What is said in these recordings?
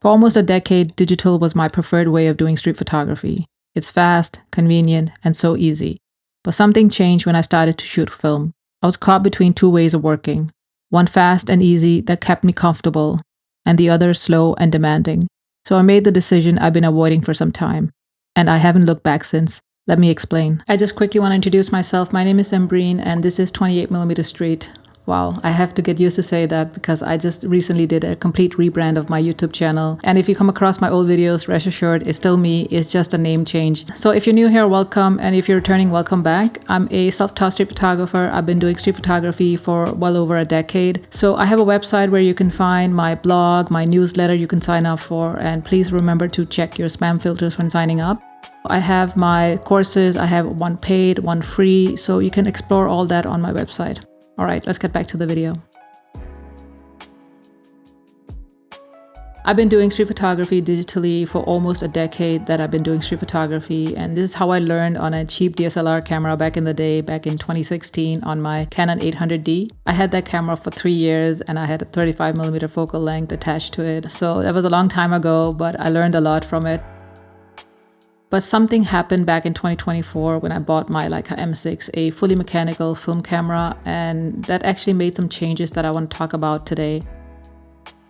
For almost a decade, digital was my preferred way of doing street photography. It's fast, convenient, and so easy. But something changed when I started to shoot film. I was caught between two ways of working, one fast and easy that kept me comfortable, and the other slow and demanding. So I made the decision I've been avoiding for some time, and I haven't looked back since. Let me explain. I just quickly want to introduce myself. My name is Embreen, and this is 28mm Street. Wow, I have to get used to say that because I just recently did a complete rebrand of my YouTube channel. And if you come across my old videos, rest assured, it's still me, it's just a name change. So if you're new here, welcome. And if you're returning, welcome back. I'm a self-taught street photographer. I've been doing street photography for well over a decade. So I have a website where you can find my blog, my newsletter you can sign up for. And please remember to check your spam filters when signing up. I have my courses, I have one paid, one free, so you can explore all that on my website. All right, let's get back to the video. I've been doing street photography digitally for almost a decade that I've been doing street photography, and this is how I learned on a cheap DSLR camera back in the day, back in 2016 on my Canon 800D. I had that camera for 3 years and I had a 35mm focal length attached to it. So that was a long time ago, but I learned a lot from it. But something happened back in 2024 when I bought my Leica M6, a fully mechanical film camera, and that actually made some changes that I want to talk about today.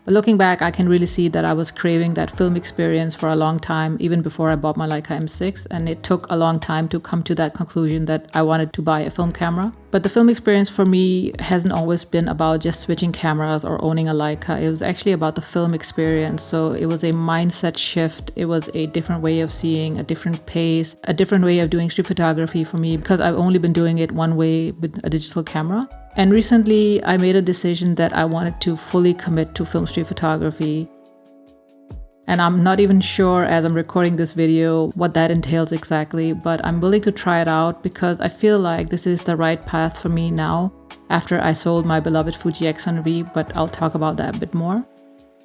But looking back, I can really see that I was craving that film experience for a long time, even before I bought my Leica M6, and it took a long time to come to that conclusion that I wanted to buy a film camera. But the film experience for me hasn't always been about just switching cameras or owning a Leica. It was actually about the film experience. So it was a mindset shift. It was a different way of seeing, a different pace, a different way of doing street photography for me because I've only been doing it one way with a digital camera. And recently I made a decision that I wanted to fully commit to film street photography. And I'm not even sure as I'm recording this video what that entails exactly, but I'm willing to try it out because I feel like this is the right path for me now after I sold my beloved Fuji X100V, but I'll talk about that a bit more.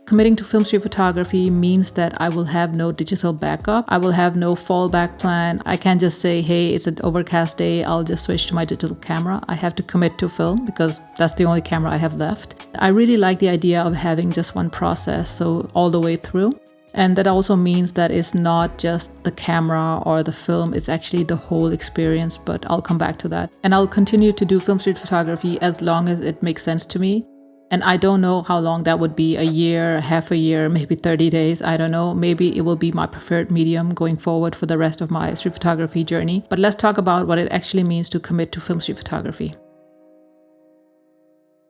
Committing to film street photography means that I will have no digital backup. I will have no fallback plan. I can't just say, hey, it's an overcast day, I'll just switch to my digital camera. I have to commit to film because that's the only camera I have left. I really like the idea of having just one process, so all the way through. And that also means that it's not just the camera or the film, it's actually the whole experience, but I'll come back to that. And I'll continue to do film street photography as long as it makes sense to me. And I don't know how long that would be, a year, half a year, maybe 30 days, I don't know. Maybe it will be my preferred medium going forward for the rest of my street photography journey. But let's talk about what it actually means to commit to film street photography.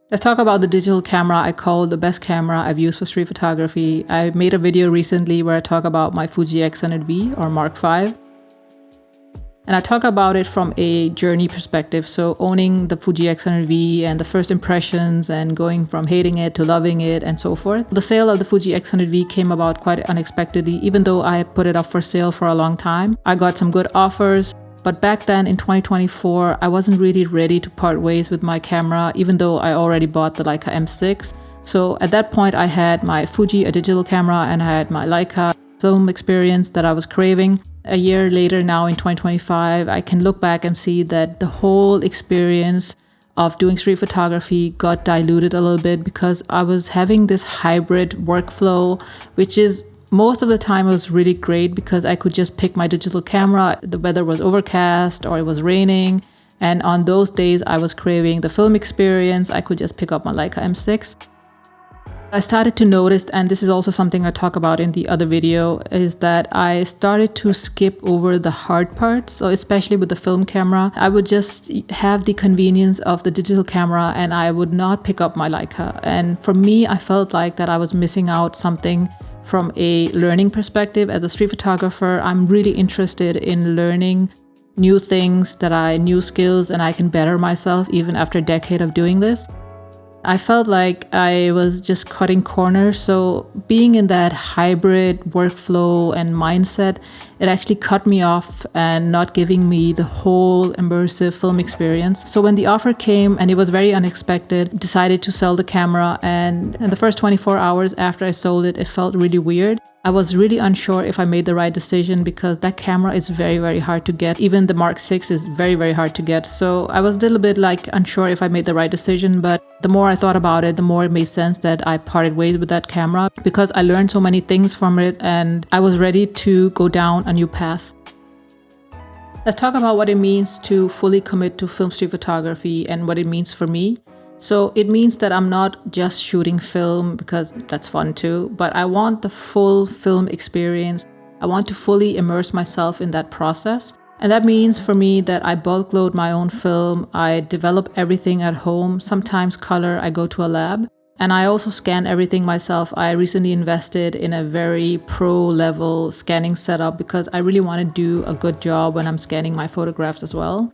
Let's talk about the digital camera I call the best camera I've used for street photography. I made a video recently where I talk about my Fuji X100V or Mark V. And I talk about it from a journey perspective, so owning the Fuji X100V and the first impressions and going from hating it to loving it and so forth. The sale of the Fuji X100V came about quite unexpectedly, even though I put it up for sale for a long time. I got some good offers, but back then in 2024, I wasn't really ready to part ways with my camera, even though I already bought the Leica M6. So at that point, I had my Fuji, a digital camera, and I had my Leica film experience that I was craving. A year later now in 2025, I can look back and see that the whole experience of doing street photography got diluted a little bit because I was having this hybrid workflow, which is most of the time it was really great because I could just pick my digital camera. The weather was overcast or it was raining. And on those days I was craving the film experience. I could just pick up my Leica M6. I started to notice, and this is also something I talk about in the other video, is that I started to skip over the hard parts. So especially with the film camera, I would just have the convenience of the digital camera and I would not pick up my Leica. And for me, I felt like that I was missing out something from a learning perspective. As a street photographer, I'm really interested in learning new things, new skills, and I can better myself even after a decade of doing this. I felt like I was just cutting corners. So being in that hybrid workflow and mindset, it actually cut me off and not giving me the whole immersive film experience. So when the offer came, and it was very unexpected, decided to sell the camera. And in the first 24 hours after I sold it, it felt really weird. I was really unsure if I made the right decision because that camera is very, very hard to get. Even the Mark VI is very, very hard to get. So I was a little bit like unsure if I made the right decision, but the more I thought about it, the more it made sense that I parted ways with that camera because I learned so many things from it and I was ready to go down a new path. Let's talk about what it means to fully commit to film street photography and what it means for me. So it means that I'm not just shooting film because that's fun too, but I want the full film experience. I want to fully immerse myself in that process. And that means for me that I bulk load my own film. I develop everything at home. Sometimes color, I go to a lab. And I also scan everything myself. I recently invested in a very pro level scanning setup because I really want to do a good job when I'm scanning my photographs as well.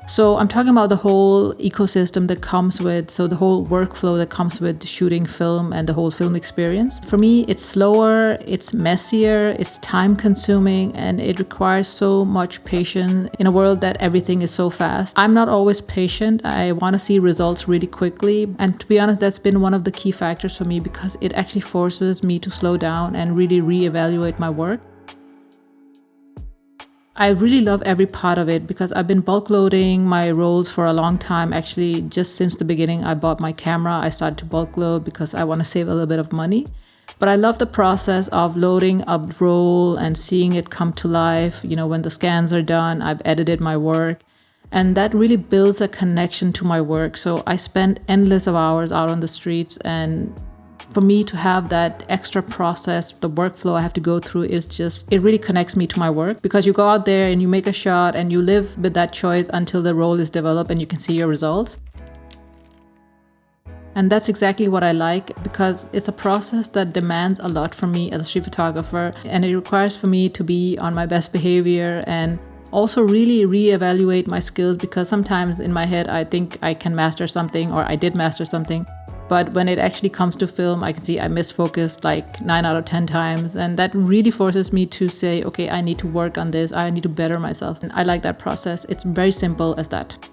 So I'm talking about the whole ecosystem that comes with, so the whole workflow that comes with shooting film and the whole film experience. For me, it's slower, it's messier, it's time consuming, and it requires so much patience in a world that everything is so fast. I'm not always patient. I want to see results really quickly. And to be honest, that's been one of the key factors for me because it actually forces me to slow down and really reevaluate my work. I really love every part of it because I've been bulk loading my rolls for a long time. Actually, just since the beginning, I bought my camera. I started to bulk load because I want to save a little bit of money. But I love the process of loading a roll and seeing it come to life. You know, when the scans are done, I've edited my work. And that really builds a connection to my work. So I spend endless of hours out on the streets, and for me to have that extra process, the workflow I have to go through is just, it really connects me to my work because you go out there and you make a shot and you live with that choice until the roll is developed and you can see your results. And that's exactly what I like because it's a process that demands a lot from me as a street photographer, and it requires for me to be on my best behavior and also really reevaluate my skills because sometimes in my head I think I can master something or I did master something. But when it actually comes to film, I can see I misfocused like 9 out of 10 times. And that really forces me to say, okay, I need to work on this. I need to better myself. And I like that process. It's very simple as that.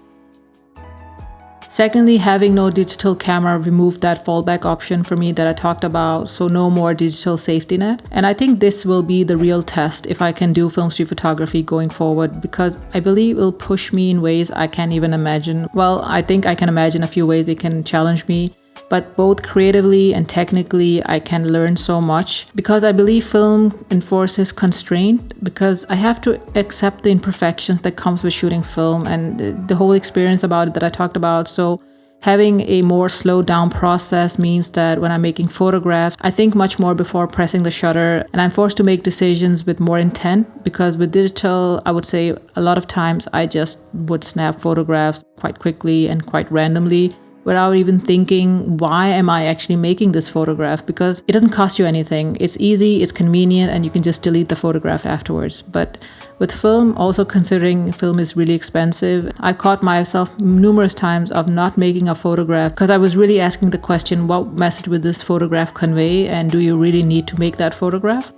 Secondly, having no digital camera removed that fallback option for me that I talked about. So no more digital safety net. And I think this will be the real test if I can do film street photography going forward, because I believe it will push me in ways I can't even imagine. Well, I think I can imagine a few ways it can challenge me. But both creatively and technically, I can learn so much because I believe film enforces constraint because I have to accept the imperfections that comes with shooting film and the whole experience about it that I talked about. So having a more slowed down process means that when I'm making photographs, I think much more before pressing the shutter, and I'm forced to make decisions with more intent because with digital, I would say a lot of times I just would snap photographs quite quickly and quite randomly, without even thinking, why am I actually making this photograph? Because it doesn't cost you anything. It's easy, it's convenient, and you can just delete the photograph afterwards. But with film, also considering film is really expensive, I caught myself numerous times of not making a photograph because I was really asking the question, what message would this photograph convey? And do you really need to make that photograph?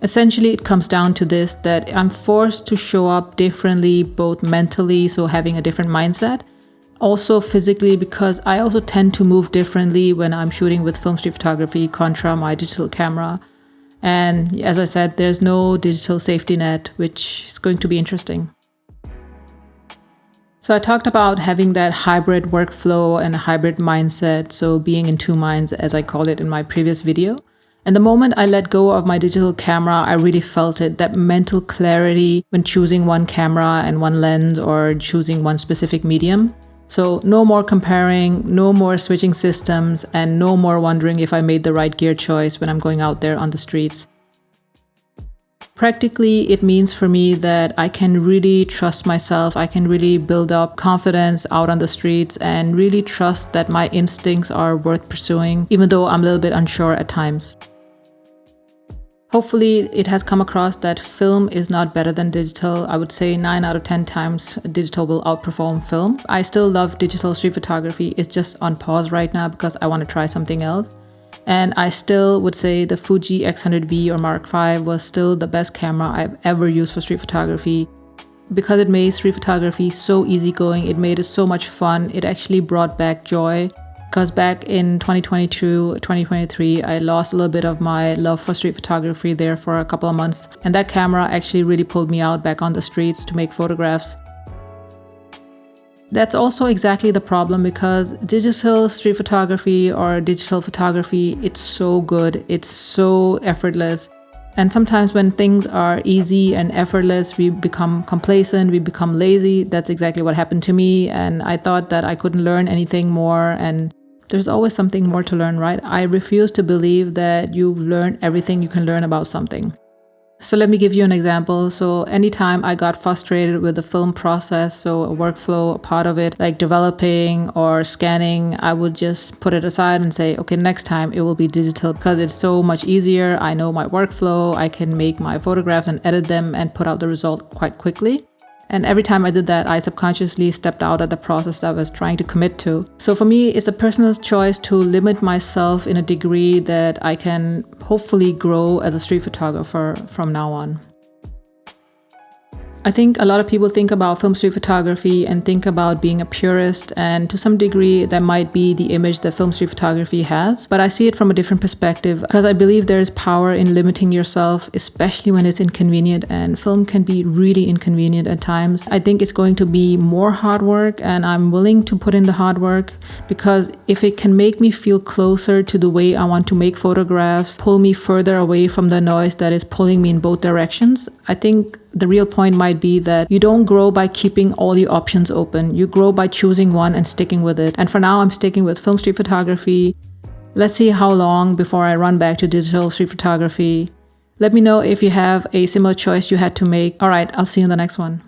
Essentially, it comes down to this, that I'm forced to show up differently, both mentally, so having a different mindset, also physically, because I also tend to move differently when I'm shooting with film street photography contra my digital camera. And as I said, there's no digital safety net, which is going to be interesting. So I talked about having that hybrid workflow and a hybrid mindset, so being in two minds, as I called it in my previous video. And the moment I let go of my digital camera, I really felt it, that mental clarity when choosing one camera and one lens or choosing one specific medium. So no more comparing, no more switching systems, and no more wondering if I made the right gear choice when I'm going out there on the streets. Practically, it means for me that I can really trust myself. I can really build up confidence out on the streets and really trust that my instincts are worth pursuing, even though I'm a little bit unsure at times. Hopefully it has come across that film is not better than digital. I would say 9 out of 10 times digital will outperform film. I still love digital street photography. It's just on pause right now because I want to try something else. And I still would say the Fuji X100V or Mark V was still the best camera I've ever used for street photography, because it made street photography so easygoing. It made it so much fun. It actually brought back joy. Because back in 2022, 2023, I lost a little bit of my love for street photography there for a couple of months. And that camera actually really pulled me out back on the streets to make photographs. That's also exactly the problem, because digital street photography or digital photography, it's so good, it's so effortless. And sometimes when things are easy and effortless, we become complacent, we become lazy. That's exactly what happened to me. And I thought that I couldn't learn anything more. And there's always something more to learn, right? I refuse to believe that you learn everything you can learn about something. So let me give you an example. So anytime I got frustrated with the film process, so a workflow, a part of it, like developing or scanning, I would just put it aside and say, okay, next time it will be digital because it's so much easier. I know my workflow. I can make my photographs and edit them and put out the result quite quickly. And every time I did that, I subconsciously stepped out of the process that I was trying to commit to. So for me, it's a personal choice to limit myself in a degree that I can hopefully grow as a street photographer from now on. I think a lot of people think about film street photography and think about being a purist, and to some degree that might be the image that film street photography has, but I see it from a different perspective because I believe there is power in limiting yourself, especially when it's inconvenient, and film can be really inconvenient at times. I think it's going to be more hard work, and I'm willing to put in the hard work because if it can make me feel closer to the way I want to make photographs, pull me further away from the noise that is pulling me in both directions, I think the real point might be that you don't grow by keeping all your options open. You grow by choosing one and sticking with it. And for now, I'm sticking with film street photography. Let's see how long before I run back to digital street photography. Let me know if you have a similar choice you had to make. All right, I'll see you in the next one.